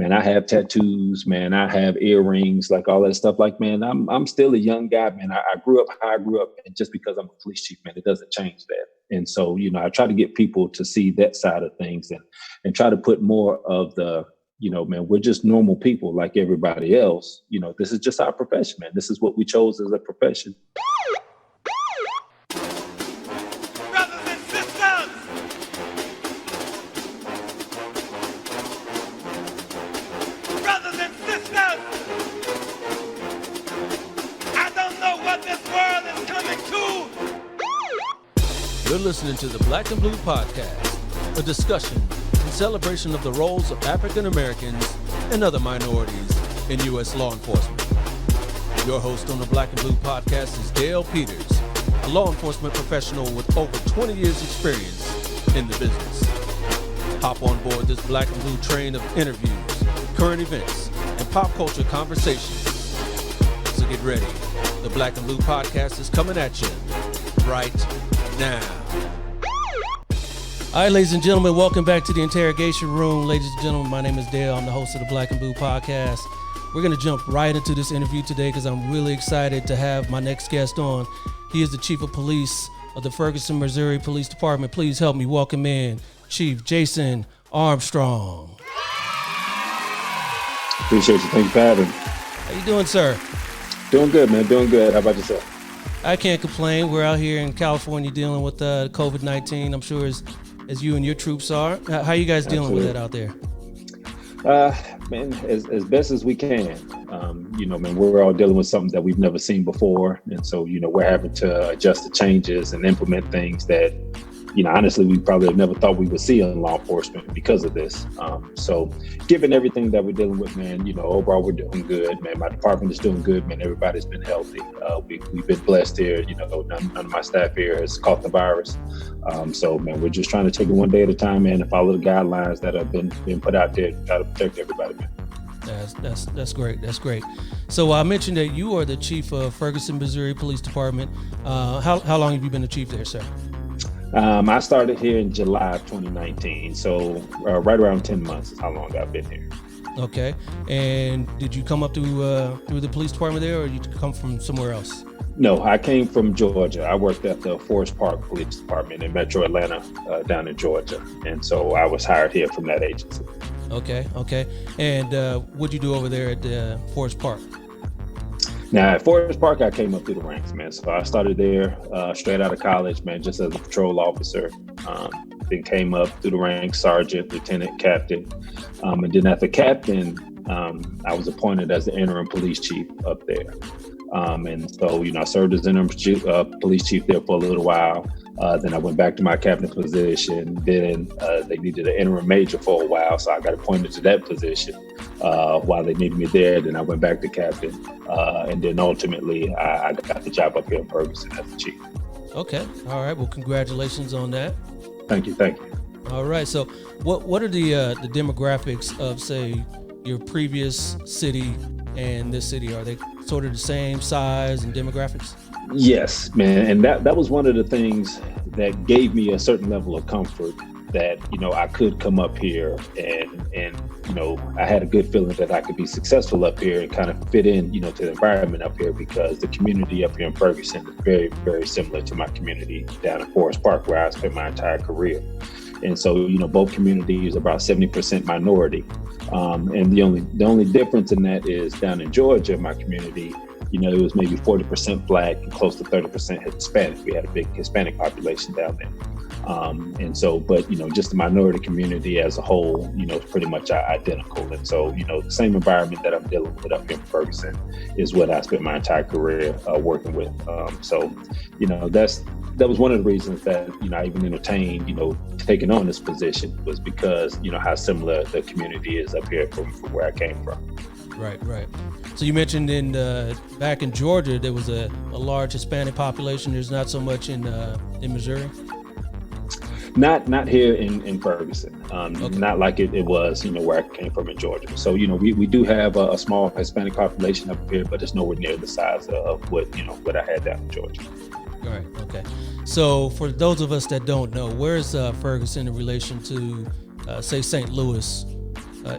man, I have tattoos, man, I have earrings, like all that stuff. Like, man, I'm still a young guy, man. I grew up how I grew up, and just because I'm a police chief, man, it doesn't change that. And so, I try to get people to see that side of things, and try to put more of the, man, we're just normal people like everybody else. This is just our profession, man. This is what we chose as a profession. You're listening to the Black and Blue Podcast, a discussion and celebration of the roles of African Americans and other minorities in U.S. law enforcement. Your host on the Black and Blue Podcast is Dale Peters, a law enforcement professional with over 20 years experience in the business. Hop on board this Black and Blue train of interviews, current events, and pop culture conversations. So get ready. The Black and Blue Podcast is coming at you right now. All right, ladies and gentlemen, welcome back to the interrogation room. Ladies and gentlemen, my name is Dale. I'm the host of the Black and Blue Podcast. We're going to jump right into this interview today because I'm really excited to have my next guest on. He is the Chief of Police of the Ferguson, Missouri Police Department. Please help me welcome in Chief Jason Armstrong. Appreciate you. Thank you for having me. How you doing, sir? Doing good, man. Doing good. How about yourself? I can't complain. We're out here in California dealing with COVID-19. I'm sure as you and your troops are. How are you guys dealing with that out there? Man, as best as we can. Man, we're all dealing with something that we've never seen before. And so, we're having to adjust the changes and implement things that, honestly, we probably have never thought we would see in law enforcement because of this. So given everything that we're dealing with, man, overall, we're doing good, man. My department is doing good, man. Everybody's been healthy. We've been blessed here. None of my staff here has caught the virus. So, man, we're just trying to take it one day at a time, man, and follow the guidelines that have been put out there to try to protect everybody, man. That's great. That's great. So I mentioned that you are the chief of Ferguson, Missouri Police Department. How long have you been the chief there, sir? I started here in July of 2019, so right around 10 months is how long I've been here. Okay. And did you come up through the police department there, or did you come from somewhere else? No, I came from Georgia. I worked at the Forest Park Police Department in Metro Atlanta, down in Georgia, and so I was hired here from that agency. Okay. And what'd you do over there at Forest Park? Now, at Forest Park, I came up through the ranks, man. So I started there straight out of college, man, just as a patrol officer. Then came up through the ranks, sergeant, lieutenant, captain. And then at the captain, I was appointed as the interim police chief up there. And so, I served as interim police chief there for a little while. Then I went back to my captain position. Then they needed an interim major for a while, so I got appointed to that position while they needed me there. Then I went back to captain, and then ultimately I got the job up here in Ferguson as the chief. Okay, all right. Well, congratulations on that. Thank you. All right. So, what are the demographics of, say, your previous city and this city? Are they sort of the same size and demographics? Yes, man. And that was one of the things that gave me a certain level of comfort that, I could come up here and I had a good feeling that I could be successful up here and kind of fit in, to the environment up here, because the community up here in Ferguson is very, very similar to my community down in Forest Park, where I spent my entire career. And so, both communities are about 70% minority. And the only difference in that is down in Georgia, my community, it was maybe 40% Black and close to 30% Hispanic. We had a big Hispanic population down there. And so, but, just the minority community as a whole, is pretty much identical. And so, the same environment that I'm dealing with up here in Ferguson is what I spent my entire career working with. So, that was one of the reasons that, I even entertained, taking on this position, was because, how similar the community is up here from where I came from. Right. So you mentioned back in Georgia, there was a large Hispanic population. There's not so much in Missouri? Not here in Ferguson. Okay. Not like it was, where I came from in Georgia. So, we do have a small Hispanic population up here, but it's nowhere near the size of what I had down in Georgia. All right. Okay. So for those of us that don't know, where is Ferguson in relation to, say, St. Louis,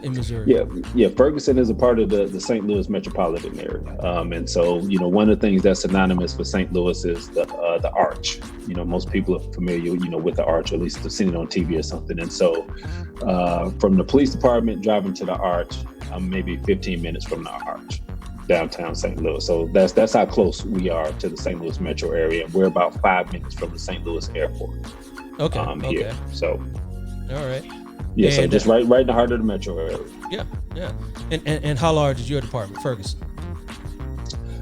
in Missouri? Yeah. Ferguson is a part of the St. Louis metropolitan area, and so one of the things that's synonymous with St. Louis is the Arch. Most people are familiar, with the Arch, or at least they've seen it on TV or something. And so, from the police department driving to the Arch, I'm maybe 15 minutes from the Arch, downtown St. Louis. So that's how close we are to the St. Louis metro area. We're about 5 minutes from the St. Louis airport. Okay. Here. So. All right. Yeah, so just right in the heart of the metro area. Yeah. And how large is your department, Ferguson?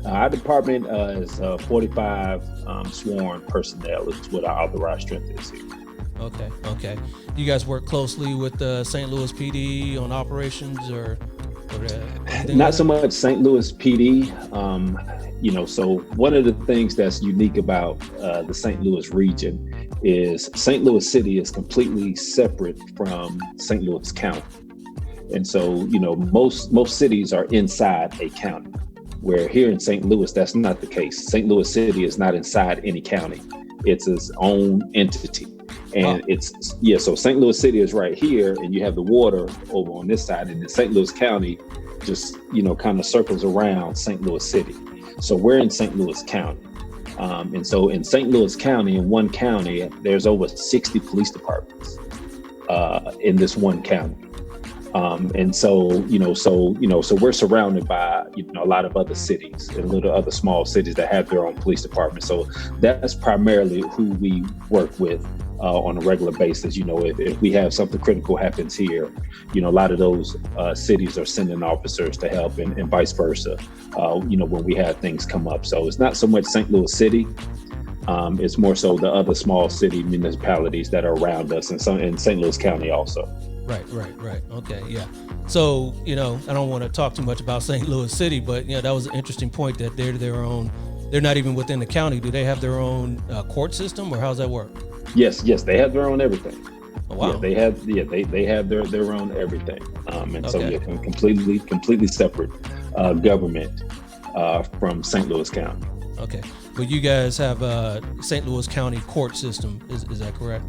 Our department is 45 sworn personnel. Is what our authorized strength is here. Okay. You guys work closely with the St. Louis PD on operations, or not so much St. Louis PD. So one of the things that's unique about the St. Louis region is St. Louis City is completely separate from St. Louis County. And so, most cities are inside a county, where here in St. Louis, that's not the case. St. Louis City is not inside any county. It's its own entity. And so St. Louis City is right here, and you have the water over on this side, and then St. Louis County just, kind of circles around St. Louis City. So we're in St. Louis County. And so in St. Louis County, in one county, there's over 60 police departments in this one county. And so we're surrounded by, a lot of other cities and little other small cities that have their own police departments. So that's primarily who we work with on a regular basis. If we have something critical happens here, a lot of those cities are sending officers to help, and vice versa, when we have things come up. So it's not so much St. Louis City. It's more so the other small city municipalities that are around us, and some in St. Louis County also. Right. Okay, yeah. So, I don't want to talk too much about St. Louis City, but that was an interesting point that they're their own. They're not even within the county. Do they have their own court system, or how's that work? Yes, they have their own everything. Oh, wow. Yeah, they have their own everything. So completely separate government from St. Louis County. Okay. But you guys have a St. Louis County court system, is that correct?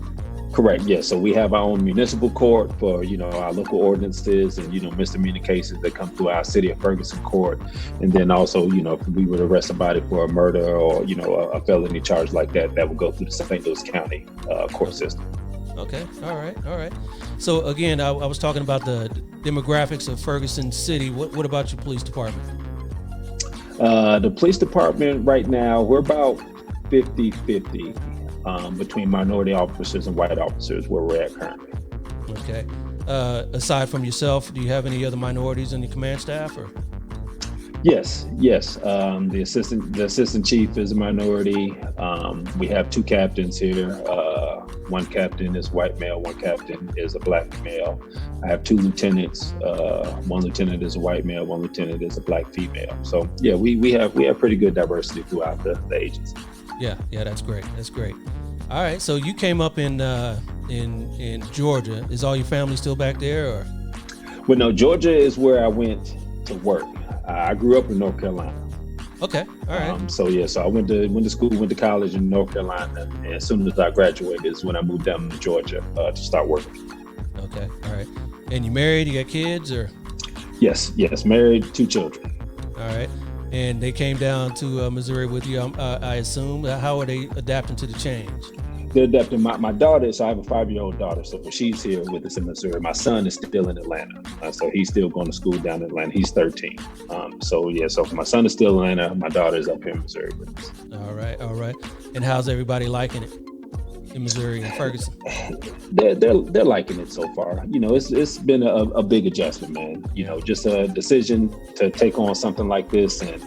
Correct. Yes. So we have our own municipal court for, our local ordinances and, misdemeanor cases that come through our city of Ferguson court. And then also, if we would arrest somebody for a murder or, a felony charge like that, that would go through the St. Louis County court system. Okay. All right. So again, I was talking about the demographics of Ferguson City. What about your police department? The police department right now, we're about 50-50. Between minority officers and white officers, where we're at currently. Okay. Aside from yourself, do you have any other minorities in your command staff? Or? Yes. The assistant chief is a minority. We have two captains here. One captain is white male. One captain is a black male. I have two lieutenants. One lieutenant is a white male. One lieutenant is a black female. So yeah, we have pretty good diversity throughout the agency. Yeah, that's great. All right, so you came up in Georgia. Is all your family still back there, or? Well, no, Georgia is where I went to work. I grew up in North Carolina. Okay, all right. So I went to school, went to college in North Carolina, and as soon as I graduated is when I moved down to Georgia to start working. Okay, all right. And you married? You got kids, or? Yes, married, 2 children. All right. And they came down to Missouri with you, I assume. How are they adapting to the change? They're adapting. My daughter, so I have a 5-year-old daughter, so she's here with us in Missouri. My son is still in Atlanta, so he's still going to school down in Atlanta. He's 13. So my son is still in Atlanta. My daughter is up here in Missouri with us. All right. And how's everybody liking it in Missouri and Ferguson? They're liking it so far. It's been a big adjustment, man. Just a decision to take on something like this and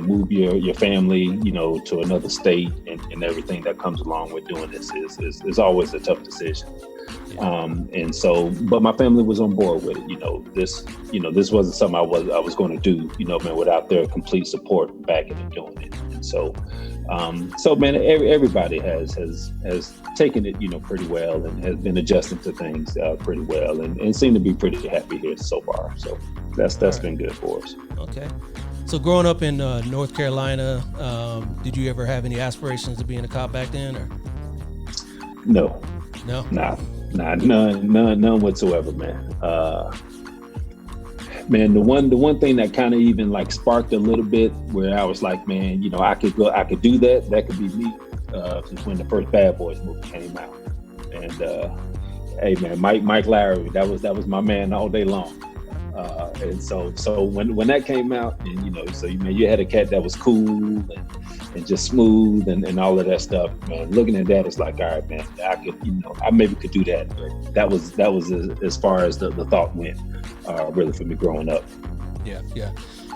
move your family, to another state and everything that comes along with doing this is always a tough decision. Yeah. But my family was on board with it. This wasn't something I was going to do, without their complete support backing and doing it. And so everybody has taken it, pretty well and has been adjusting to things pretty well and seem to be pretty happy here so far. So that's been good for us. Okay. So growing up in North Carolina, did you ever have any aspirations of being a cop back then, or? No. No? Nah. Nah, none whatsoever, man. Man, the one thing that kind of even like sparked a little bit where I was like, man, I could do that. That could be me. Since when the first Bad Boys movie came out, and hey, man, Mike Lowry, that was my man all day long. And so when that came out, and so you had a cat that was cool and just smooth and all of that stuff, man. Looking at that, it's like, all right, man, I could, I maybe could do that, but that was as far as the thought went, really for me growing up. Yeah.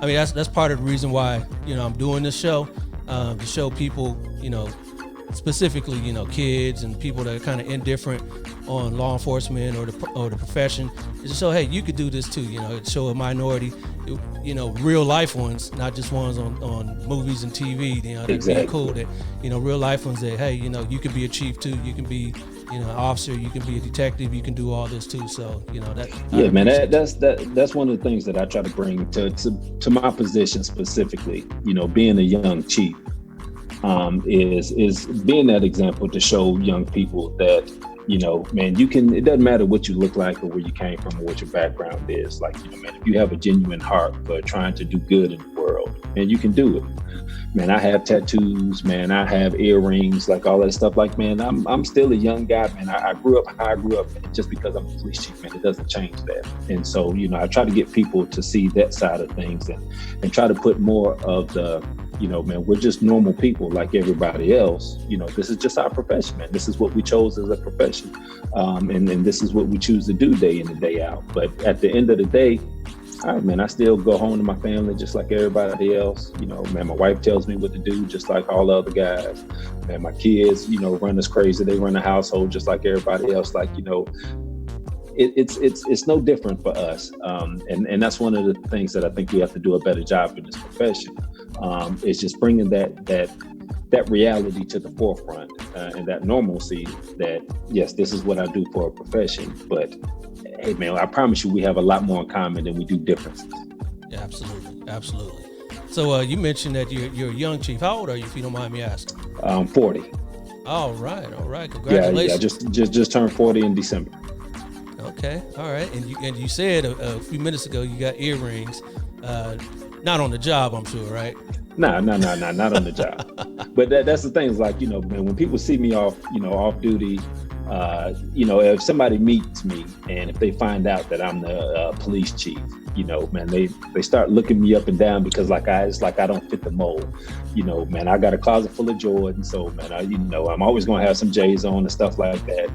I mean, that's part of the reason why I'm doing this show, to show people, specifically, kids and people that are kind of indifferent on law enforcement or the profession, is to show, hey, you could do this too. To show a minority, real life ones, not just ones on movies and TV. That'd Exactly. be cool. That real life ones that, hey, you can be a chief too. You can be an officer. You can be a detective. You can do all this too. So that. Yeah, man, that's one of the things that I try to bring to my position specifically. Being a young chief. Is being that example to show young people that, man, it doesn't matter what you look like or where you came from or what your background is. Like, man, if you have a genuine heart for trying to do good in the world, man, you can do it. Man, I have tattoos, man, I have earrings, like all that stuff. Like, man, I'm still a young guy, man. I grew up how I grew up, and just because I'm a police chief, man, it doesn't change that. And so, I try to get people to see that side of things and try to put more of the, man, we're just normal people like everybody else. This is just our profession, man. This is what we chose as a profession. And this is what we choose to do day in and day out. But at the end of the day, all right, man, I still go home to my family just like everybody else. Man, my wife tells me what to do just like all the other guys. Man, my kids, run us crazy. They run the household just like everybody else. Like, it's no different for us. And that's one of the things that I think we have to do a better job in this profession. It's just bringing that reality to the forefront, and that normalcy that, yes, this is what I do for a profession, but hey, man, I promise you we have a lot more in common than we do differences. Yeah, absolutely. So you mentioned that you're a young chief. How old are you, if you don't mind me asking? 40. All right. Congratulations. Yeah, just turned 40 in December. Okay, all right. And you said a few minutes ago you got earrings, not on the job, I'm sure, right? Nah, not on the job. But that's the thing, is like, man, when people see me off duty, if somebody meets me and if they find out that I'm the police chief, man, they start looking me up and down because I don't fit the mold. Man, I got a closet full of Jordan, so man, I'm always gonna have some J's on and stuff like that,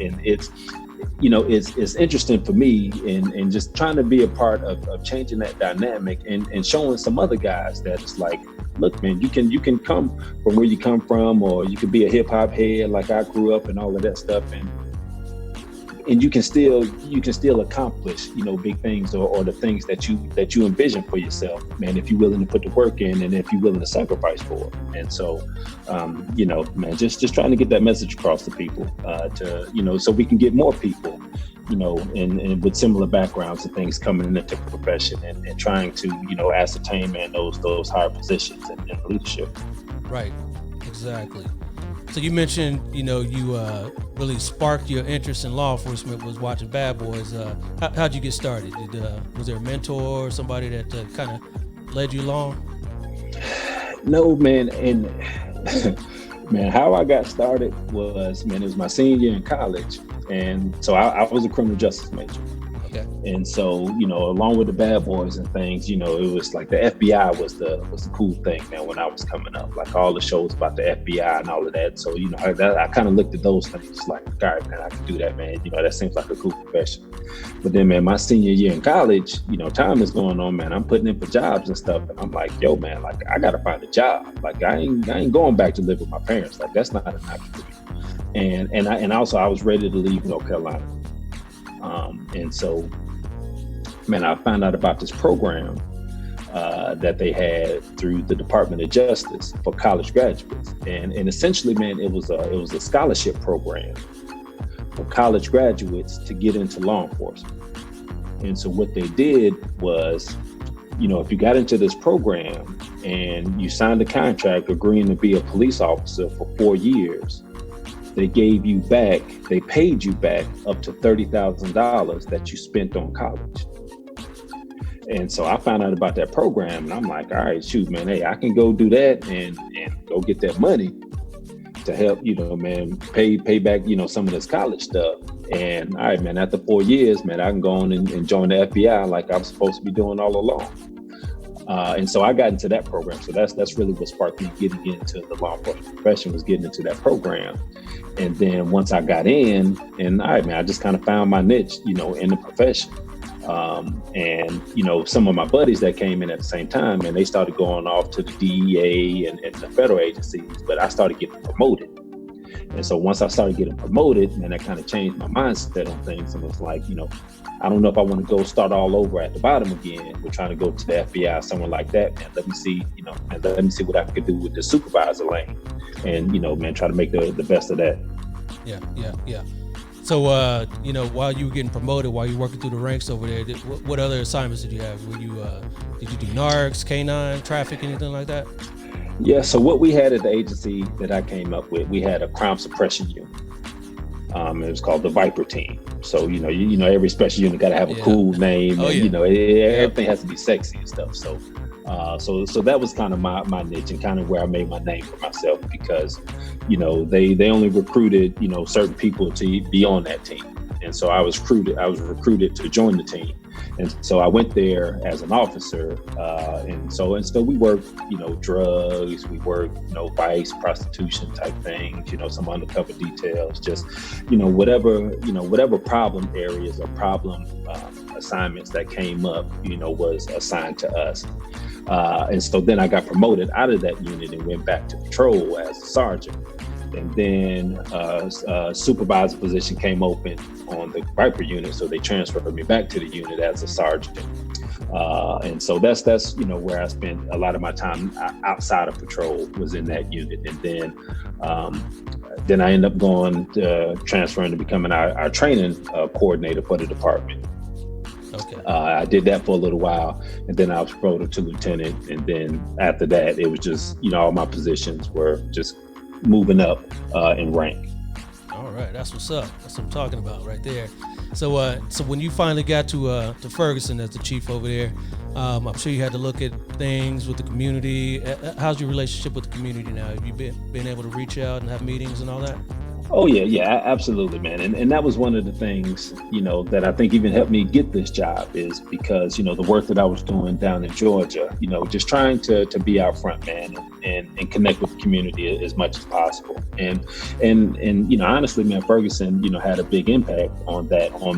and it's interesting for me and just trying to be a part of changing that dynamic and showing some other guys that it's like, look, man, you can come from where you come from, or you can be a hip hop head like I grew up and all of that stuff, and you can still accomplish, big things or the things that you envision for yourself, man, if you're willing to put the work in and if you're willing to sacrifice for it. And so, man, just trying to get that message across to people, so we can get more people, and with similar backgrounds and things coming into the profession and trying to, ascertain, man, those higher positions in leadership. Right, exactly. So you mentioned, you really sparked your interest in law enforcement was watching Bad Boys. How'd you get started? Was there a mentor or somebody that kind of led you along? No, man. And man, how I got started was, man, it was my senior year in college. And so I was a criminal justice major. Okay. And so, along with the Bad Boys and things, it was like the FBI was the cool thing, man, when I was coming up, like all the shows about the FBI and all of that. So, I kind of looked at those things like, all right, man, I can do that, man. That seems like a cool profession. But then, man, my senior year in college, time is going on, man. I'm putting in for jobs and stuff. And I'm like, yo, man, like, I got to find a job. Like, I ain't going back to live with my parents. Like, that's not an option for me. And also I was ready to leave North Carolina. And so, man, I found out about this program that they had through the Department of Justice for college graduates, and essentially, man, it was a scholarship program for college graduates to get into law enforcement. And so, what they did was, if you got into this program and you signed a contract agreeing to be a police officer for 4 years, they paid you back up to $30,000 that you spent on college. And so I found out about that program, and I'm like, all right, shoot, man, hey, I can go do that and go get that money to help, man, pay back, some of this college stuff. And all right, man, after 4 years, man, I can go on and join the FBI like I'm supposed to be doing all along. And so I got into that program. So that's really what sparked me getting into the law enforcement profession, was getting into that program. And then once I got in, and all right, man, I just kind of found my niche, in the profession. And some of my buddies that came in at the same time, and they started going off to the DEA and the federal agencies, but I started getting promoted. And so once I started getting promoted, man, that kind of changed my mindset on things. And it was like, I don't know if I want to go start all over at the bottom again. We're trying to go to the FBI, someone like that, man. Let me see, let me see what I could do with the supervisor lane, and man, try to make the best of that. Yeah. So, while you were getting promoted, while you were working through the ranks over there, what other assignments did you have? Did you do narcs, canine, traffic, anything like that? Yeah, so what we had at the agency that I came up with, we had a crime suppression unit. It was called the Viper Team. So, every special unit got to have a cool name. Oh, and, yeah. Everything has to be sexy and stuff. So, so that was kind of my niche, and kind of where I made my name for myself, because, they only recruited, certain people to be on that team. And so I was recruited to join the team. And so I went there as an officer. And so we worked, drugs, we worked, vice, prostitution type things, some undercover details, just, whatever problem areas or problem assignments that came up, was assigned to us. And so then I got promoted out of that unit and went back to patrol as a sergeant. And then a supervisor position came open on the Viper unit, so they transferred me back to the unit as a sergeant. And so that's where I spent a lot of my time outside of patrol, was in that unit. And then I ended up transferring to becoming our training coordinator for the department. Okay. I did that for a little while, and then I was promoted to lieutenant. And then after that, it was just, all my positions were just moving up in rank. All right, that's what's up. That's what I'm talking about right there. So when you finally got to Ferguson as the chief over there, I'm sure you had to look at things with the community. How's your relationship with the community now? Have you been able to reach out and have meetings and all that? Oh yeah, absolutely, man. And that was one of the things, that I think even helped me get this job, is because, the work that I was doing down in Georgia, just trying to be out front, man, and connect with the community as much as possible. And honestly, man, Ferguson, had a big impact on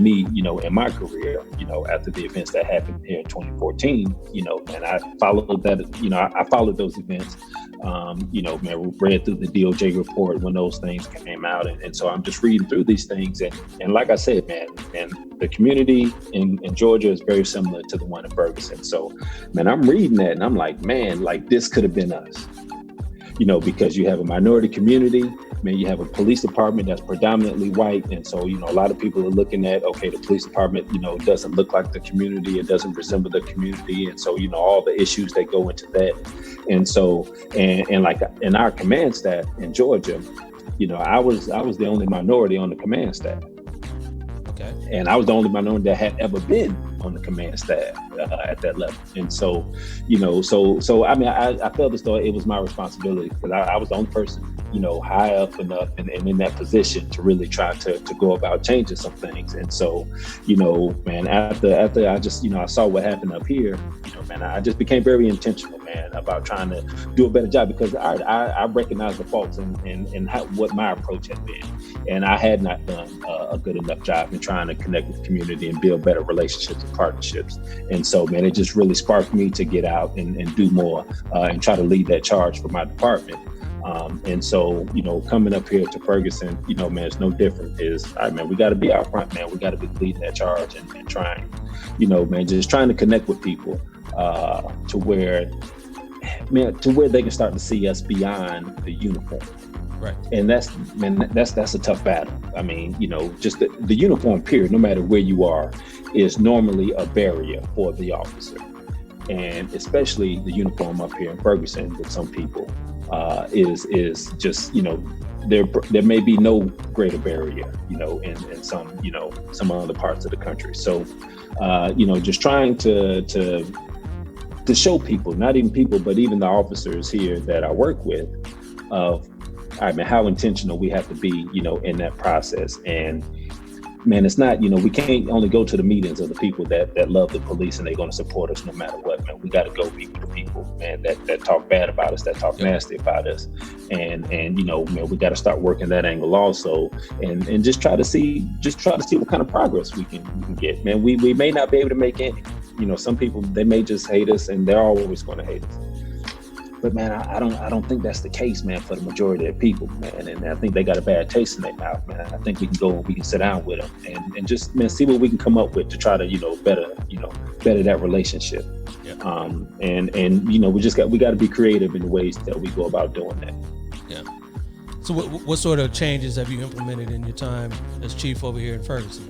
me, in my career, after the events that happened here in 2014, and I followed that, I followed those events. Man, read through the DOJ report when those things came out. And so I'm just reading through these things. And like I said, man, and the community in Georgia is very similar to the one in Ferguson. So, man, I'm reading that and I'm like, man, like this could have been us, because you have a minority community, man, you have a police department that's predominantly white. And so, a lot of people are looking at, okay, the police department, doesn't look like the community. It doesn't resemble the community. And so, all the issues that go into that. And so, and like in our command staff in Georgia, I was the only minority on the command staff. Okay. And I was the only minority that had ever been on the command staff at that level. And so, so I mean, I felt as though it was my responsibility, because I was the only person, high up enough and in that position to really try to go about changing some things. And so, man, after I just, I saw what happened up here, man, I just became very intentional, man, about trying to do a better job, because I recognize the faults and what my approach had been. And I had not done a good enough job in trying to connect with the community and build better relationships and partnerships. And so, man, it just really sparked me to get out and do more and try to lead that charge for my department. And so, coming up here to Ferguson, man, it's no different. Man, we got to be out front, man. We got to be leading that charge and trying, man, just trying to connect with people to where they can start to see us beyond the uniform. Right. And that's a tough battle. I mean, just the uniform period, no matter where you are, is normally a barrier for the officer. And especially the uniform up here in Ferguson with some people, is just, there may be no greater barrier, in some, some other parts of the country. So, just trying to show people, not even people, but even the officers here that I work with, of, all right, man, how intentional we have to be, in that process. And man, it's not, we can't only go to the meetings of the people that love the police and they're going to support us no matter what, man. We got to go meet with the people, man, that talk bad about us, that talk nasty about us. And man, we got to start working that angle also, and just try to see what kind of progress we can get, man. We may not be able to make any, some people, they may just hate us and they're always going to hate us. But man, I don't think that's the case, man, for the majority of people, man. And I think they got a bad taste in their mouth, man. I think we can sit down with them and just, man, see what we can come up with to try to, better that relationship. Yeah. We got to be creative in the ways that we go about doing that. Yeah. So what sort of changes have you implemented in your time as chief over here in Ferguson?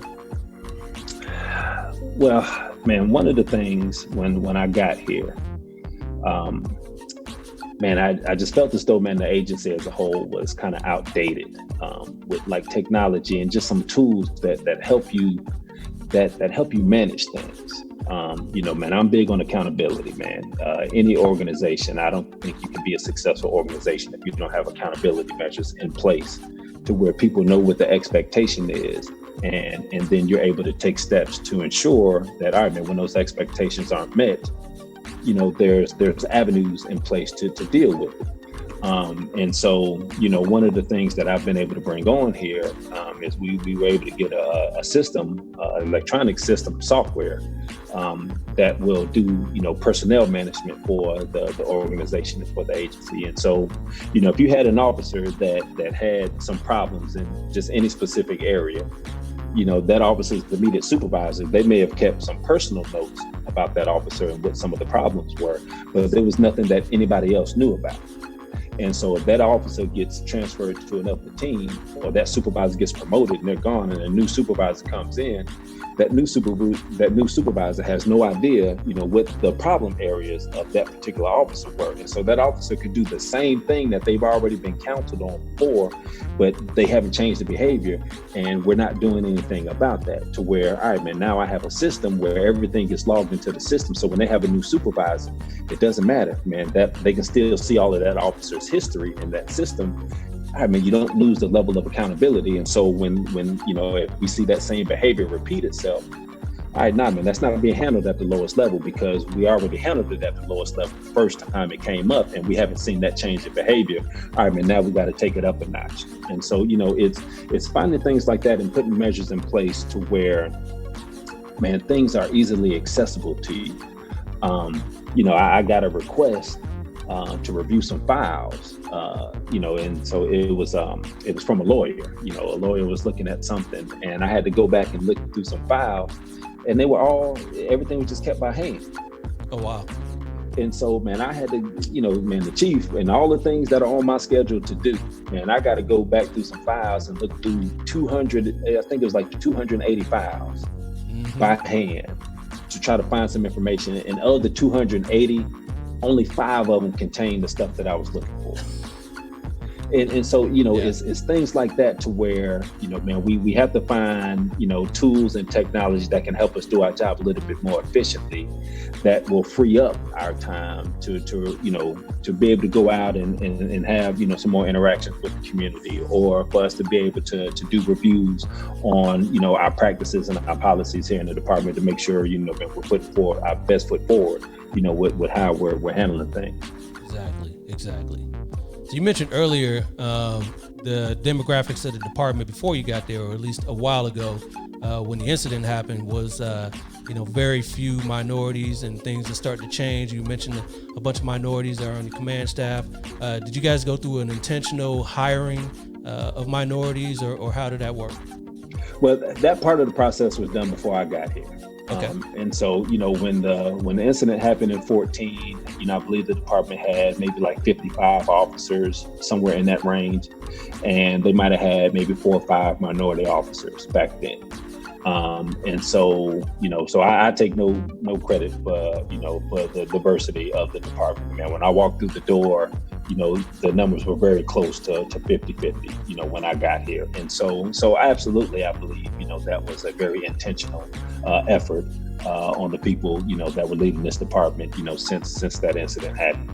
Well, man, one of the things when I got here, man, I just felt as though, man, the agency as a whole was kind of outdated, with like technology and just some tools that help you manage things. Man, I'm big on accountability, man. Any organization, I don't think you can be a successful organization if you don't have accountability measures in place to where people know what the expectation is. And then you're able to take steps to ensure that, all right, man, when those expectations aren't met, there's avenues in place to deal with it. And so, one of the things that I've been able to bring on here is we were able to get a system, electronic system software that will do, personnel management for the organization and for the agency. And so, if you had an officer that had some problems in just any specific area, that officer's immediate supervisor, they may have kept some personal notes about that officer and what some of the problems were, but there was nothing that anybody else knew about. And so if that officer gets transferred to another team, or that supervisor gets promoted and they're gone and a new supervisor comes in, that new supervisor has no idea, what the problem areas of that particular officer were. And so that officer could do the same thing that they've already been counseled on before, but they haven't changed the behavior, and we're not doing anything about that, to where, all right, man, now I have a system where everything gets logged into the system. So when they have a new supervisor, it doesn't matter, man, that they can still see all of that officer's history in that system. I mean, you don't lose the level of accountability. And so when if we see that same behavior repeat itself, all right, man, that's not being handled at the lowest level, because we already handled it at the lowest level the first time it came up, and we haven't seen that change in behavior. All right, man, now we got to take it up a notch. And so, it's finding things like that and putting measures in place to where, man, things are easily accessible to you. I got a request to review some files, and so it was from a lawyer. A lawyer was looking at something, and I had to go back and look through some files, and everything was just kept by hand. Oh, wow. And so, man, I had to, the chief and all the things that are on my schedule to do, man, I got to go back through some files and look through 280 files by hand to try to find some information. And of the 280, only 5 of them contain the stuff that I was looking for. And so, it's things like that to where, man, we have to find, tools and technology that can help us do our job a little bit more efficiently, that will free up our time to be able to go out and have, some more interactions with the community, or for us to be able to do reviews on, our practices and our policies here in the department, to make sure, we're putting forward our best foot forward, with how we're handling things. Exactly. So you mentioned earlier the demographics of the department before you got there, or at least a while ago, when the incident happened, was very few minorities, and things are starting to change. You mentioned a bunch of minorities that are on the command staff. Did you guys go through an intentional hiring of minorities, or how did that work? Well, that part of the process was done before I got here. Okay. And so, when the incident happened in 2014, I believe the department had maybe like 55 officers, somewhere in that range. And they might have had maybe 4 or 5 minority officers back then. And so, so I take no credit for, for the diversity of the department, man. When I walked through the door, the numbers were very close to 50-50, when I got here. And so absolutely, I believe, that was a very intentional effort on the people, that were leading this department, since that incident happened.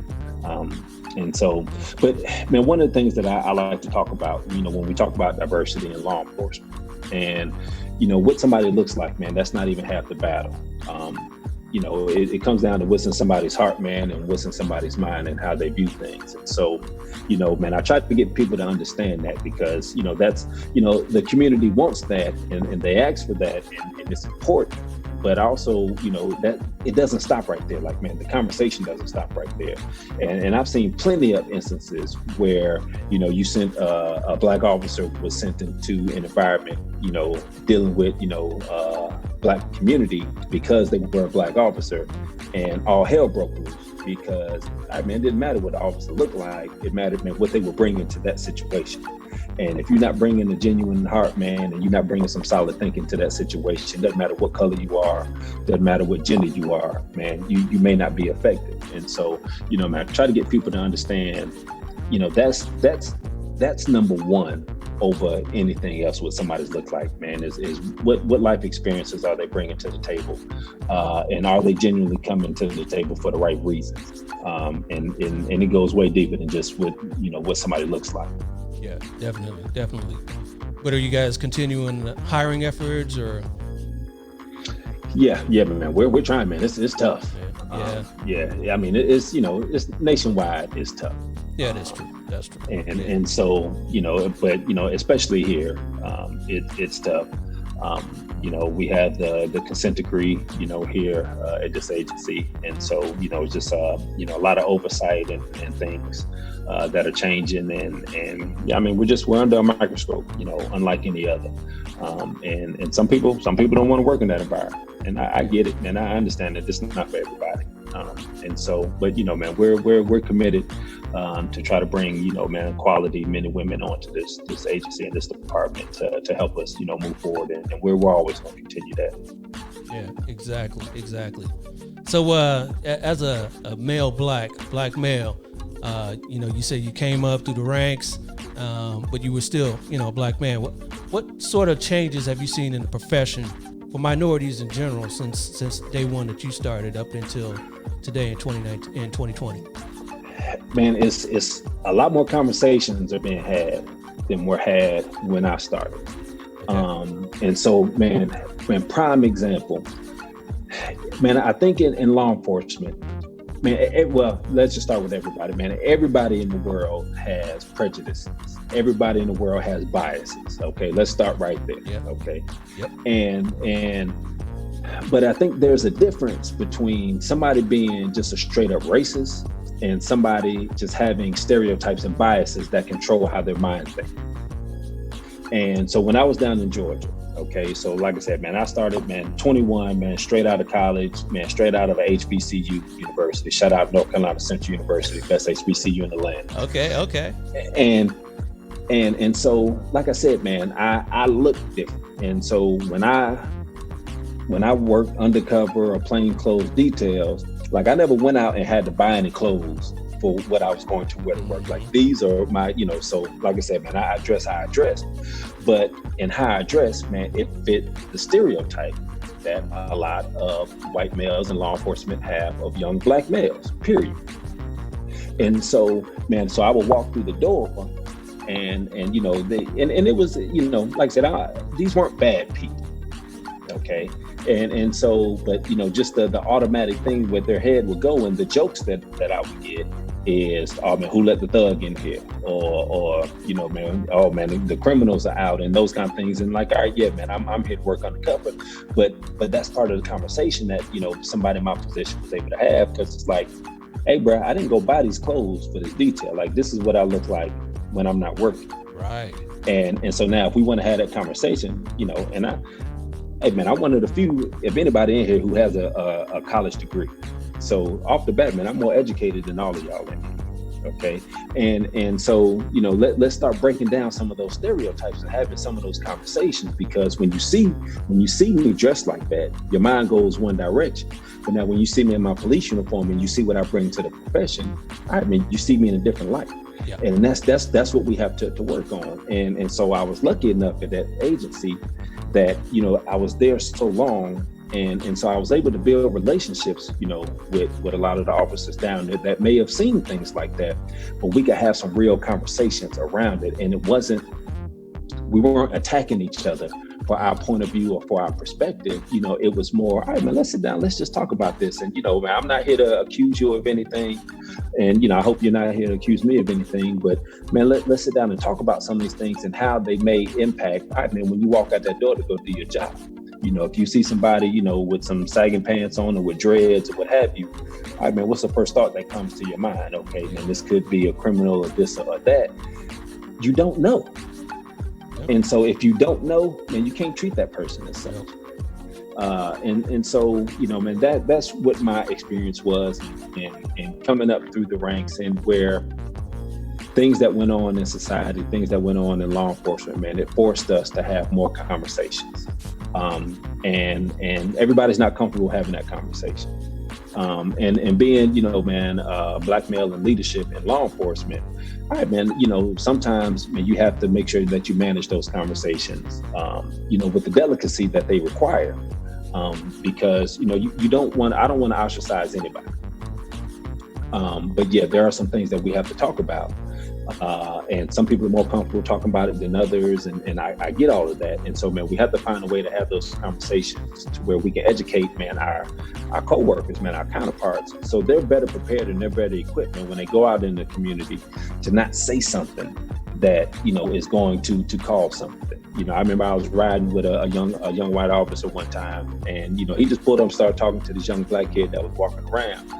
And so, but man, one of the things that I like to talk about, when we talk about diversity in law enforcement and, what somebody looks like, man, that's not even half the battle. It comes down to what's in somebody's heart, man, and what's in somebody's mind and how they view things. And so, man, I try to get people to understand that because, that's, the community wants that and they ask for that and it's important. But also, that it doesn't stop right there. Like, man, the conversation doesn't stop right there. And I've seen plenty of instances where, you sent a Black officer was sent into an environment, dealing with, Black community because they were a Black officer, and all hell broke loose because, it didn't matter what the officer looked like. It mattered, man, what they were bringing to that situation. And if you're not bringing a genuine heart, man, and you're not bringing some solid thinking to that situation, doesn't matter what color you are, doesn't matter what gender you are, man, you may not be effective. And so, man, I try to get people to understand, that's number one over anything else. What somebody's look like, man, is what life experiences are they bringing to the table, and are they genuinely coming to the table for the right reasons? And it goes way deeper than just what somebody looks like. Yeah, definitely. But are you guys continuing hiring efforts or? Yeah, man. We're trying, man. It's tough. Yeah. It's nationwide. It's tough. Yeah, that's true. And so, but especially here, it's tough. We have the consent decree, here at this agency, and so it's just a lot of oversight and things that are changing, and we're under a microscope, unlike any other. And some people don't want to work in that environment, and I get it, and I understand that this is not for everybody. And so, but man, we're committed to try to bring quality men and women onto this agency and this department to help us move forward, and we're always going to continue that. Yeah, exactly. So as a male black male, you said you came up through the ranks, but you were still a black man. What sort of changes have you seen in the profession for minorities in general since day one that you started up until today in 2020? Man, it's a lot more conversations are being had than were had when I started. Okay. And so, man, prime example, man, I think in law enforcement, man, let's just start with everybody, man. Everybody in the world has prejudices. Everybody in the world has biases. Okay, let's start right there. Yeah. Okay. Yep. But I think there's a difference between somebody being just a straight up racist and somebody just having stereotypes and biases that control how their minds think. And so when I was down in Georgia, okay, so like I said, man, I started, 21, man, straight out of college, man, straight out of a HBCU university. Shout out North Carolina Central University, best HBCU in the land. Okay. And so, like I said, man, I look different. And so when I worked undercover or plain clothes details, like I never went out and had to buy any clothes for what I was going to wear to work. Like these are my, so like I said, man, I dress how I dress, but in how I dress, man, it fit the stereotype that a lot of white males in law enforcement have of young black males, period. And so, man, so I would walk through the door and it was, like I said, these weren't bad people. Okay. And so, but just the automatic thing where their head would go, and the jokes that I would get is, oh man, who let the thug in here? Or man, oh man, the criminals are out, and those kind of things. And like, all right, yeah, man, I'm here to work undercover. But that's part of the conversation that, somebody in my position was able to have, because it's like, hey, bro, I didn't go buy these clothes for this detail. Like, this is what I look like when I'm not working. Right. And so now if we want to have that conversation, and hey man, I'm one of the few, if anybody in here, who has a college degree. So off the bat, man, I'm more educated than all of y'all in here. Okay. And so, let's start breaking down some of those stereotypes and having some of those conversations, because when you see me dressed like that, your mind goes one direction. But now when you see me in my police uniform and you see what I bring to the profession, you see me in a different light. Yeah. And that's what we have to work on. And so I was lucky enough at that agency that, I was there so long. And so I was able to build relationships, with a lot of the officers down there that may have seen things like that, but we could have some real conversations around it. And we weren't attacking each other for our point of view or for our perspective. It was more, all right, man, let's sit down, let's just talk about this. And, man, I'm not here to accuse you of anything. And, I hope you're not here to accuse me of anything, but man, let's sit down and talk about some of these things and how they may impact, all right, man, when you walk out that door to go do your job. If you see somebody, with some sagging pants on or with dreads or what have you, all right, man, what's the first thought that comes to your mind? Okay, man, this could be a criminal or this or that. You don't know. Yep. And so if you don't know, man, you can't treat that person as such. And so, man, that's what my experience was, and coming up through the ranks, and where things that went on in society, things that went on in law enforcement, man, it forced us to have more conversations. And everybody's not comfortable having that conversation. And being, man, Black male in leadership in law enforcement, all right, man, sometimes, man, you have to make sure that you manage those conversations, with the delicacy that they require. Because, I don't want to ostracize anybody. But yeah, there are some things that we have to talk about. And some people are more comfortable talking about it than others. And I get all of that. And so, man, we have to find a way to have those conversations to where we can educate, man, our coworkers, man, our counterparts. So they're better prepared and they're better equipped, man, when they go out in the community, to not say something that, is going to cause something. I remember I was riding with a young white officer one time, and, he just pulled up and started talking to this young Black kid that was walking around.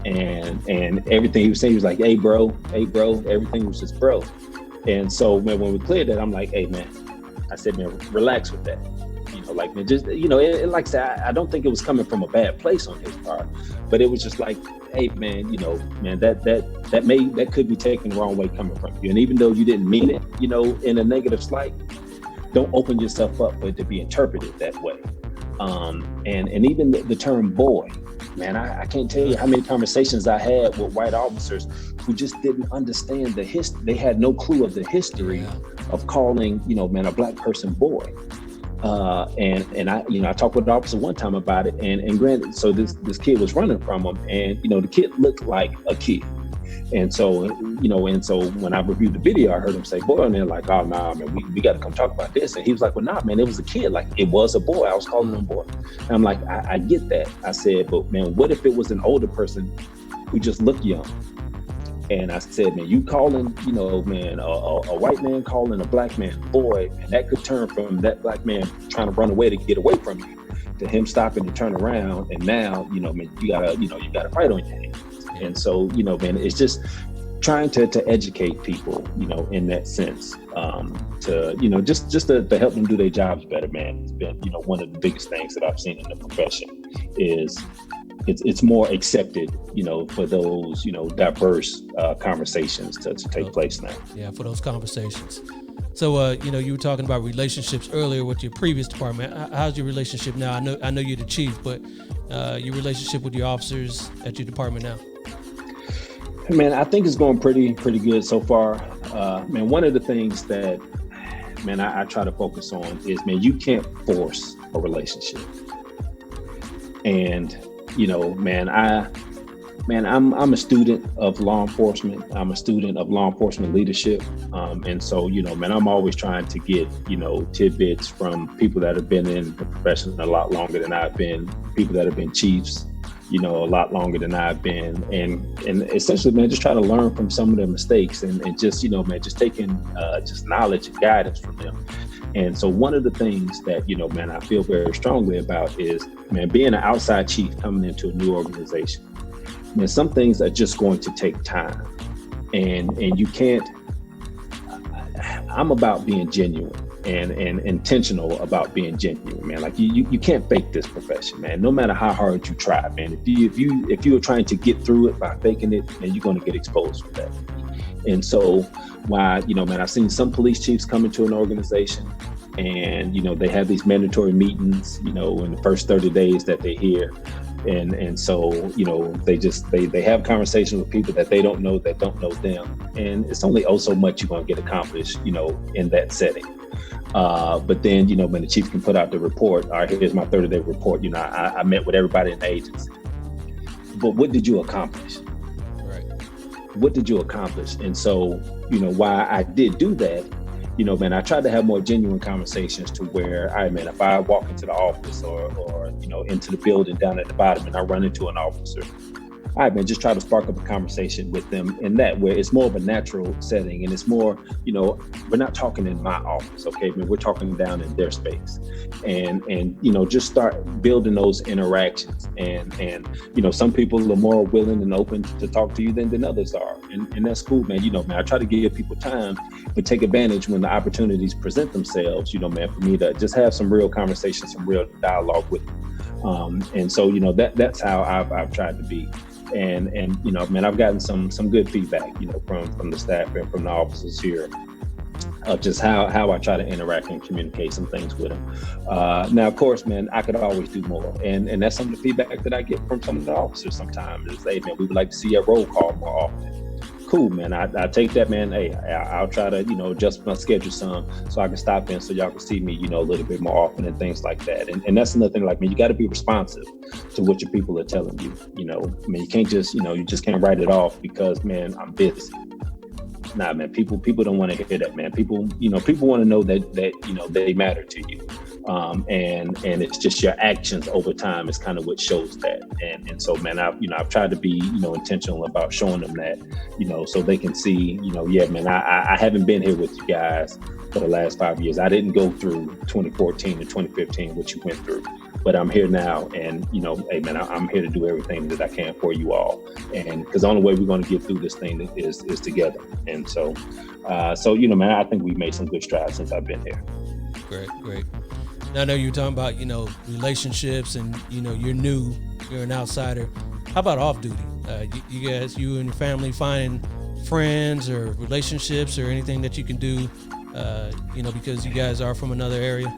And everything he was saying, he was like, hey, bro, everything was just bro. And so, man, when we cleared that, I'm like, hey, man, I said, man, relax with that. Man, just, like I said, I don't think it was coming from a bad place on his part, but it was just like, hey, man, man, that could be taken the wrong way coming from you. And even though you didn't mean it, in a negative light, don't open yourself up for it to be interpreted that way. And even the term boy, man, I can't tell you how many conversations I had with white officers who just didn't understand the history. They had no clue of the history of calling, man, a Black person boy. And I talked with the officer one time about it, and granted, so this kid was running from him, and, the kid looked like a kid. And so, when I reviewed the video, I heard him say boy, and they're like, oh, nah, man, we got to come talk about this. And he was like, well, nah, man, it was a kid. Like, it was a boy. I was calling him boy. And I'm like, I get that. I said, but man, what if it was an older person who just looked young? And I said, man, you calling, man, a white man calling a Black man boy, and that could turn from that Black man trying to run away to get away from you to him stopping to turn around. And now, man, you got a fight on your hands. And so, man, it's just trying to educate people, in that sense, to, just to help them do their jobs better, man. It's been, one of the biggest things that I've seen in the profession is it's more accepted, for those, diverse conversations to take place now. Yeah, for those conversations. So, you were talking about relationships earlier with your previous department. How's your relationship now? I know you're the chief, but your relationship with your officers at your department now? Man, I think it's going pretty good so far. Man, one of the things that, man, I try to focus on is, man, you can't force a relationship. And, man, I'm a student of law enforcement. I'm a student of law enforcement leadership. And so, man, I'm always trying to get, tidbits from people that have been in the profession a lot longer than I've been, people that have been chiefs, a lot longer than I've been. And essentially, man, just try to learn from some of their mistakes and just, man, just taking just knowledge and guidance from them. And so one of the things that, man, I feel very strongly about is, man, being an outside chief coming into a new organization. Man, some things are just going to take time, and you can't. I'm about being genuine and intentional about being genuine, man. Like you can't fake this profession, man. No matter how hard you try, man. If you are trying to get through it by faking it, man, you're going to get exposed for that. And so why, man, I've seen some police chiefs come into an organization and, they have these mandatory meetings, in the first 30 days that they're here. And so, they have conversations with people that they don't know, that don't know them. And it's only so much you're going to get accomplished, in that setting. But then, when the chief can put out the report, all right, here's my 30-day report. I met with everybody in the agency. But what did you accomplish? Right. What did you accomplish? And so, why I did do that, I tried to have more genuine conversations to where, all right, man, if I walk into the office or into the building down at the bottom and I run into an officer, all right, man, just try to spark up a conversation with them in that where it's more of a natural setting and it's more, we're not talking in my office, okay, man, we're talking down in their space and just start building those interactions and some people are more willing and open to talk to you than others are. And that's cool, man. I try to give people time, but take advantage when the opportunities present themselves, man, for me to just have some real conversations, some real dialogue with them. And so, that's how I've tried to be. And man, I've gotten some good feedback, from the staff and from the officers here of just how I try to interact and communicate some things with them. Now, of course, man, I could always do more. And that's some of the feedback that I get from some of the officers sometimes is, hey, man, we would like to see a roll call more often. Cool, man. I take that, man. Hey, I'll try to, adjust my schedule some so I can stop in so y'all can see me, a little bit more often and things like that. And that's another thing, like, man, you got to be responsive to what your people are telling you. I mean, you can't just, you just can't write it off because, man, I'm busy. Nah, man, people don't want to hear that, man. People want to know that they matter to you. And it's just your actions over time is kind of what shows that. And so, man, I've tried to be, intentional about showing them that, so they can see, yeah, man, I haven't been here with you guys for the last 5 years. I didn't go through 2014 and 2015, what you went through, but I'm here now. And, hey, man, I'm here to do everything that I can for you all. And because the only way we're going to get through this thing is together. And so, man, I think we've made some good strides since I've been here. Great. Now, I know you're talking about, relationships and, you're an outsider. How about off duty? You guys, you and your family find friends or relationships or anything that you can do, because you guys are from another area?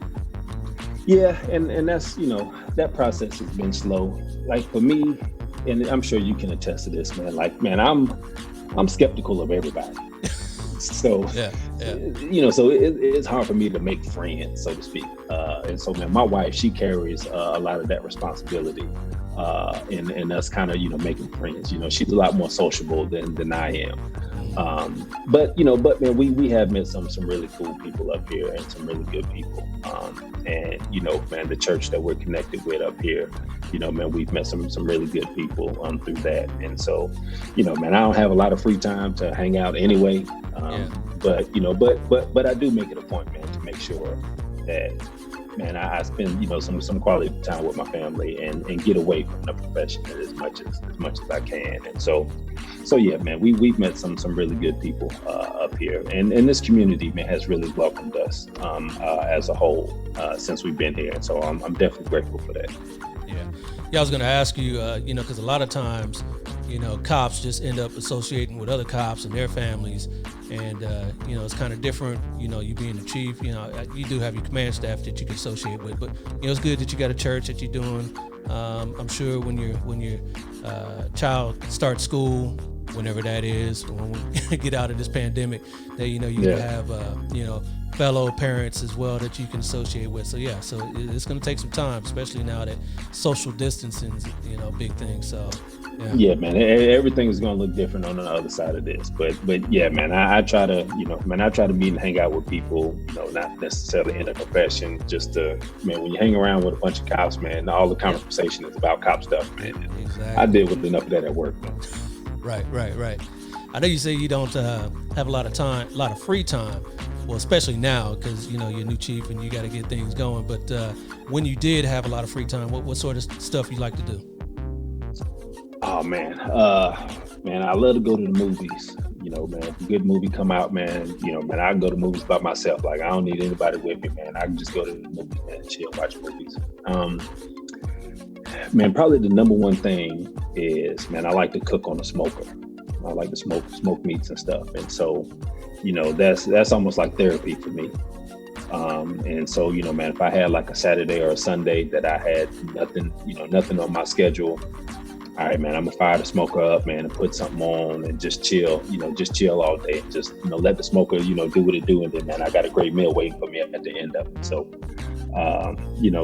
Yeah. And that's, that process has been slow. Like for me, and I'm sure you can attest to this, man, like, man, I'm skeptical of everybody. So, so it's hard for me to make friends, so to speak. And so, man, my wife, she carries a lot of that responsibility and us kind of, making friends. She's a lot more sociable than I am. But man, we have met some really cool people up here and some really good people. And, man, the church that we're connected with up here, man, we've met some really good people through that. And so, man, I don't have a lot of free time to hang out anyway. But I do make it a point, man, to make sure that, man, I spend, some quality time with my family and get away from the profession as much as I can. And so yeah, man, we've met some really good people up here, and this community, man, has really welcomed us as a whole since we've been here. And so I'm definitely grateful for that. Yeah, I was going to ask you, because a lot of times, cops just end up associating with other cops and their families, and it's kind of different. You being the chief, you do have your command staff that you can associate with, but it's good that you got a church that you're doing. I'm sure when your child starts school, whenever that is, when we get out of this pandemic, that you have fellow parents as well that you can associate with. So it's going to take some time, especially now that social distancing is a big thing. So yeah, man, everything is going to look different on the other side of this. But yeah, man, I try to meet and hang out with people, not necessarily in a profession, just to, man, when you hang around with a bunch of cops, man, all the conversation is about cop stuff, man. Exactly. I deal with enough of that at work, man. Right. I know you say you don't have a lot of free time. Well, especially now, because you're new chief and you got to get things going. But when you did have a lot of free time, what sort of stuff you like to do? Oh man, I love to go to the movies. Man, if a good movie come out, man, man, I can go to movies by myself. Like, I don't need anybody with me, man. I can just go to the movies, man, chill, watch movies. Man, probably the number one thing is, man, I like to cook on a smoker. I like to smoke meats and stuff. And so, that's almost like therapy for me. And so, man, if I had like a Saturday or a Sunday that I had nothing on my schedule, all right, man, I'm gonna fire the smoker up, man, and put something on and just chill all day. Just, let the smoker, do what it do. And then, man, I got a great meal waiting for me at the end of it. So,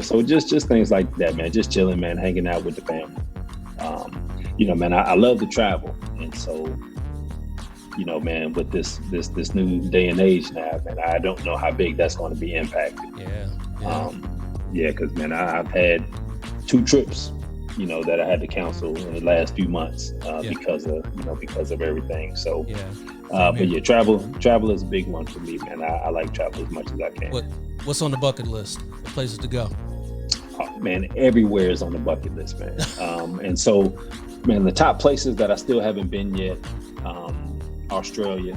so just things like that, man, just chilling, man, hanging out with the family. Man, I love to travel. And so, man, with this new day and age now, man, I don't know how big that's going to be impacted. Because, man, I've had 2 trips, that I had to cancel in the last few months because of everything. So, travel is a big one for me, man. I like travel as much as I can. What's on the bucket list? The places to go? Oh, man, everywhere is on the bucket list, man. And so, man, the top places that I still haven't been yet, Australia.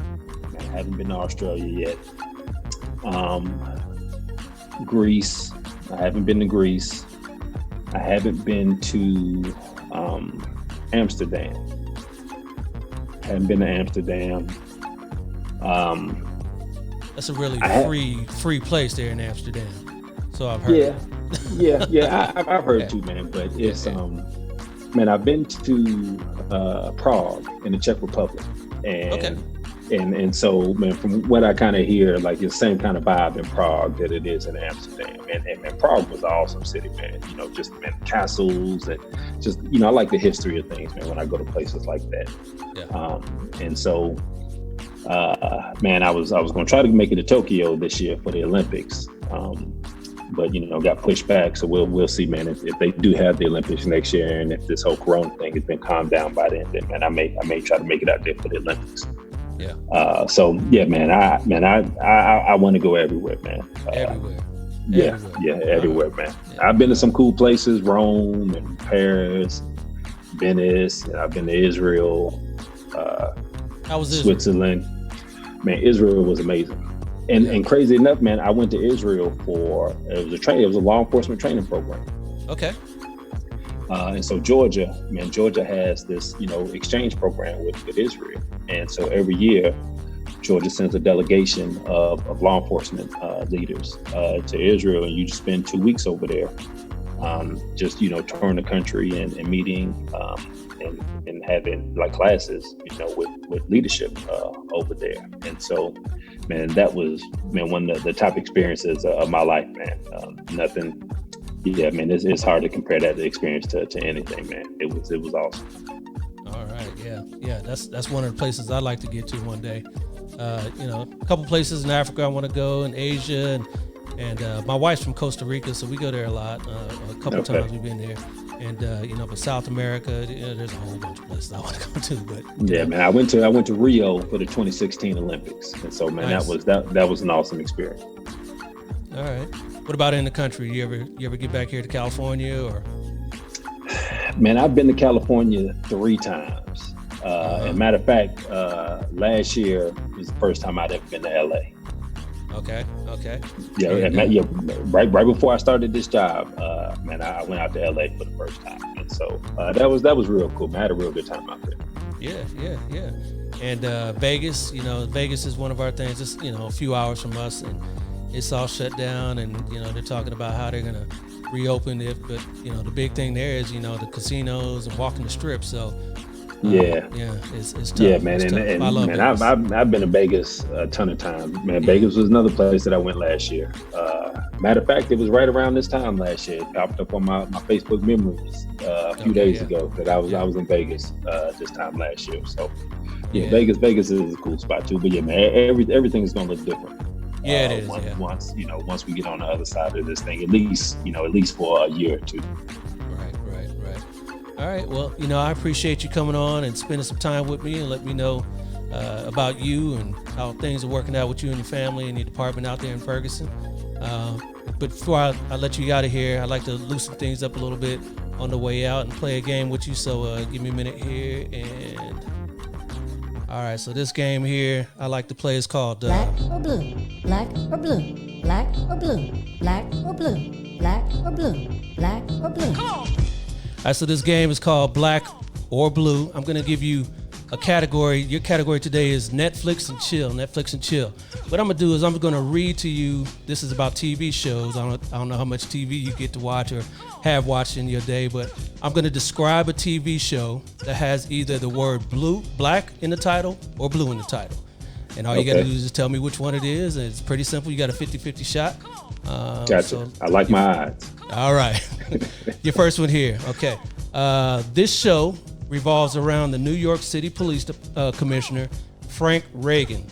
Man, I haven't been to Australia yet. Greece. I haven't been to Greece. I haven't been to Amsterdam. I haven't been to Amsterdam. That's a really free place there in Amsterdam. So I've heard. Yeah. I've heard too, man. But it's man, I've been to Prague in the Czech Republic, and so, man, from what I kind of hear, like it's the same kind of vibe in Prague that it is in Amsterdam. And Prague was an awesome city, man. Just man, castles and just I like the history of things, man. When I go to places like that, and so, man, I was going to try to make it to Tokyo this year for the Olympics. But got pushed back, so we'll see, man. If they do have the Olympics next year, and if this whole Corona thing has been calmed down by then, man, I may try to make it out there for the Olympics. Yeah. So yeah, man, I want to go everywhere, man. Everywhere, man. Yeah. I've been to some cool places: Rome and Paris, Venice. And I've been to Israel. How was Switzerland? Man, Israel was amazing. And crazy enough, man, I went to Israel it was a law enforcement training program. Okay. And so Georgia has this, exchange program with Israel. And so every year, Georgia sends a delegation of law enforcement leaders to Israel, and you just spend 2 weeks over there, just, touring the country and meeting and having like classes, with leadership over there. And so, man, that was, man, one of the top experiences of my life, man. Nothing. Yeah, man, it's hard to compare that experience to anything, man. It was awesome. All right, yeah. That's one of the places I'd like to get to one day. A couple places in Africa I want to go, in Asia, and my wife's from Costa Rica, so we go there a lot. A couple times we've been there. And but South America, there's a whole bunch of places I want to go to. But man, I went to Rio for the 2016 Olympics, and so, man, nice. that was an awesome experience. All right. What about in the country? You ever get back here to California, or? Man, I've been to California 3 times. As a matter of fact, last year was the first time I'd ever been to LA. Okay. Right before I started this job, man, I went out to LA for the first time, and so that was real cool. Man, I had a real good time out there. Yeah. And Vegas, Vegas is one of our things. It's a few hours from us, and it's all shut down. And they're talking about how they're gonna reopen it, but the big thing there is the casinos and walking the strip. So. It's tough. Yeah, man, it's and I love man, Vegas. I've been to Vegas a ton of times. Man, Vegas was another place that I went last year. Matter of fact, it was right around this time last year. It popped up on my Facebook memories a few days ago that I was in Vegas this time last year. So Vegas is a cool spot too. But yeah, man, everything is gonna look different. Yeah, it is. Once we get on the other side of this thing, at least for a year or two. Right. All right. Well, I appreciate you coming on and spending some time with me and let me know about you and how things are working out with you and your family and your department out there in Ferguson. But before I let you out of here, I'd like to loosen things up a little bit on the way out and play a game with you. So give me a minute here. And all right. So this game here I like to play is called Black or Blue, Black or Blue, Black or Blue, Black or Blue, Black or Blue, Black or Blue. Come on. All right, so this game is called Black or Blue. I'm going to give you a category. Your category today is Netflix and chill. Netflix and chill. What I'm gonna do is I'm gonna read to you. This is about TV shows. I don't know how much TV you get to watch or have watched in your day, but I'm gonna describe a TV show that has either the word black in the title or blue in the title. And all you gotta do is just tell me which one it is. And it's pretty simple. You got a 50-50 shot. Gotcha. So I like my odds. All right. Your first one here. Okay. This show revolves around the New York City Police Commissioner, Frank Reagan,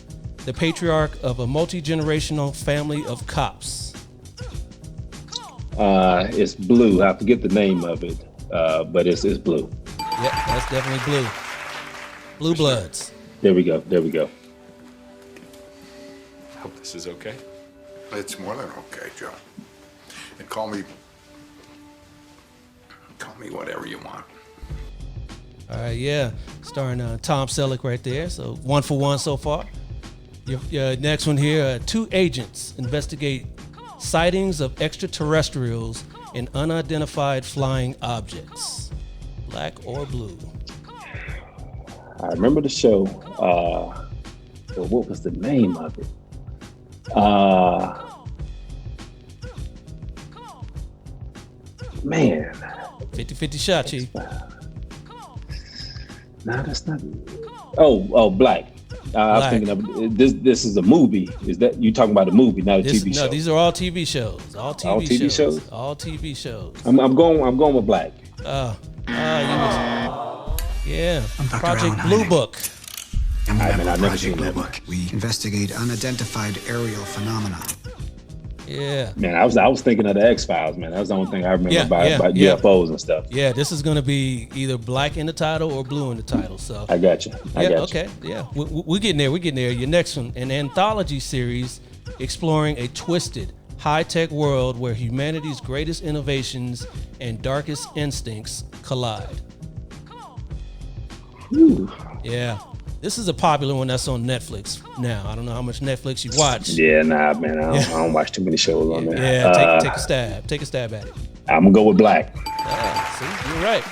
the patriarch of a multi-generational family of cops. It's blue. I forget the name of it, but it's blue. Yep, that's definitely blue. Blue Bloods. There we go. I hope this is okay. It's more than okay, Joe. And call me whatever you want. All right, yeah. Starring Tom Selleck right there. So 1 for 1 so far. Your next one here, 2 agents investigate sightings of extraterrestrials and unidentified flying objects. Black or blue? I remember the show. But what was the name of it? Man. 50-50 shot, Chief. No, that's not. Oh, Black. I was thinking of this is a movie. Is that you talking about a movie, not a TV show? No, these are all TV shows. All TV shows. All TV shows. I'm going with Black. Yeah. Project Blue Book. I'm I've Project never seen Blue that. Book. We investigate unidentified aerial phenomena. Yeah. Man, I was thinking of the X-Files, man. That was the only thing I remember about UFOs and stuff. Yeah, this is going to be either black in the title or blue in the title. So I got you. Okay. Yeah. We're getting there. Your next one, an anthology series exploring a twisted, high-tech world where humanity's greatest innovations and darkest instincts collide. Whew. Yeah. This is a popular one that's on Netflix now. I don't know how much Netflix you watch. Yeah, nah, man. I don't watch too many shows on there. Yeah, take a stab. Take a stab at it. I'm gonna go with Black. See, you're right.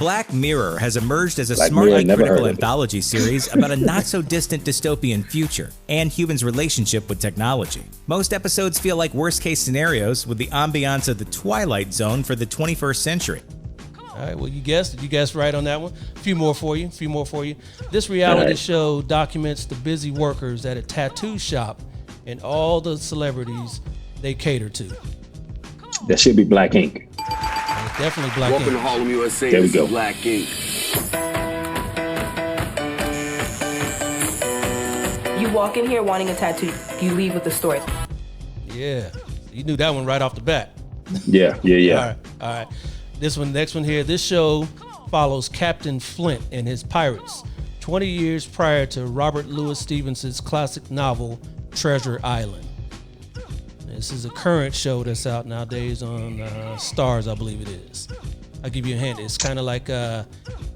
Black Mirror has emerged as a Black smartly Mirror, critical anthology series about a not-so-distant dystopian future and humans' relationship with technology. Most episodes feel like worst-case scenarios with the ambiance of the Twilight Zone for the 21st century. All right, well, you guessed right on that one. A few more for you. This reality show documents the busy workers at a tattoo shop and all the celebrities they cater to. That should be Black Ink. It's definitely Black Welcome Ink. to Harlem, USA. There we This go. is Black Ink. You walk in here wanting a tattoo. You leave with a story. Yeah, you knew that one right off the bat. Yeah. All right. Next one here. This show follows Captain Flint and his pirates 20 years prior to Robert Louis Stevenson's classic novel, Treasure Island. This is a current show that's out nowadays on Stars, I believe it is. I'll give you a hint. It's kind of like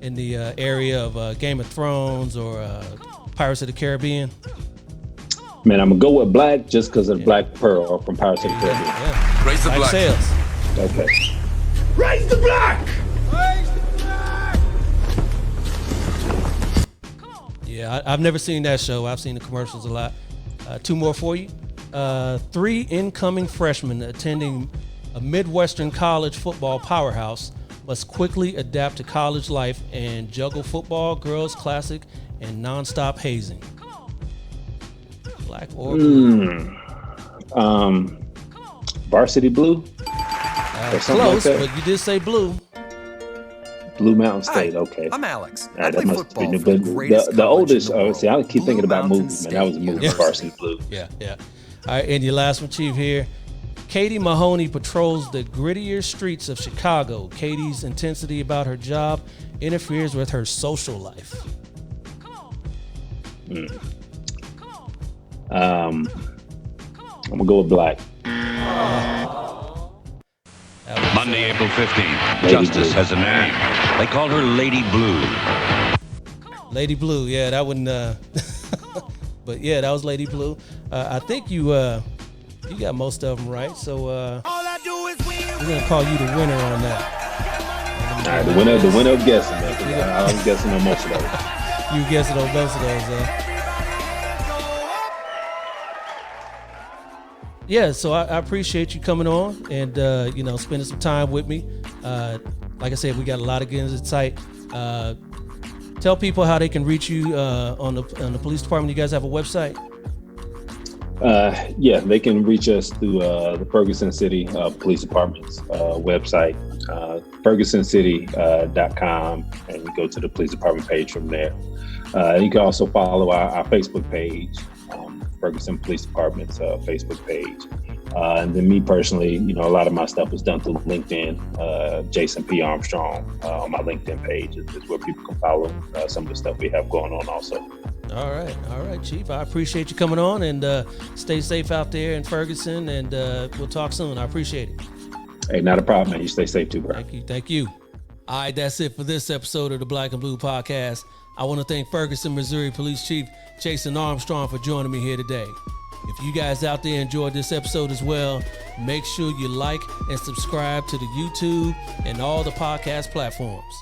in the area of Game of Thrones or Pirates of the Caribbean. Man, I'm gonna go with Black just because of Black Pearl from Pirates of the Caribbean. Yeah. Raise the Black black. Sails. Okay. Raise the black! Yeah, I've never seen that show. I've seen the commercials a lot. 2 more for you. 3 incoming freshmen attending a Midwestern college football powerhouse must quickly adapt to college life and juggle football, girls' classic, and nonstop hazing. Black or blue? Varsity Blue? Or something Close, like that? but you did say blue. Blue Mountain State, okay. I'm Alex. All right, I play that must football be for the greatest the college oldest. in the world. See, I keep thinking Blue about Mountain movies, man. That was a State movie, University. Varsity Blue. Yeah. All right, and your last one, Chief, here. Katie Mahoney patrols the grittier streets of Chicago. Katie's intensity about her job interferes with her social life. I'm gonna go with Black. Monday, April 15th. Lady Justice Blue. has a name. They called her Lady Blue. Lady Blue, yeah, that wouldn't. But yeah, that was Lady Blue. I think you got most of them right. So we're gonna call you the winner on that. All right, the winner of guessing, man. 'Cause I was guessing on most of those. few guesses on both of those. Yeah, so I appreciate you coming on and spending some time with me. Like I said, we got a lot of good insight. Tell people how they can reach you on the police department. You guys have a website? Yeah, they can reach us through the Ferguson City Police Department's website, fergusoncity.com, and you go to the police department page from there. You can also follow our Facebook page, Ferguson Police Department's Facebook page. And then me personally, a lot of my stuff is done through LinkedIn. Jason P. Armstrong on my LinkedIn page is where people can follow some of the stuff we have going on also. All right, Chief. I appreciate you coming on, and stay safe out there in Ferguson, and we'll talk soon. I appreciate it. Hey, not a problem, man. You stay safe too, bro. Thank you. All right, that's it for this episode of the Black and Blue Podcast. I want to thank Ferguson, Missouri Police Chief Jason Armstrong for joining me here today. If you guys out there enjoyed this episode as well, make sure you like and subscribe to the YouTube and all the podcast platforms.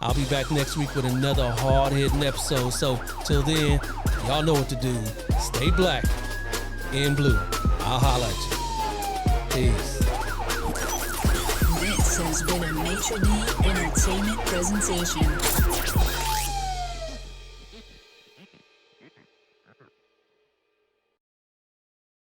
I'll be back next week with another hard-hitting episode. So till then, y'all know what to do. Stay black and blue. I'll holla at you. Peace. This has been a Maitre D Entertainment presentation.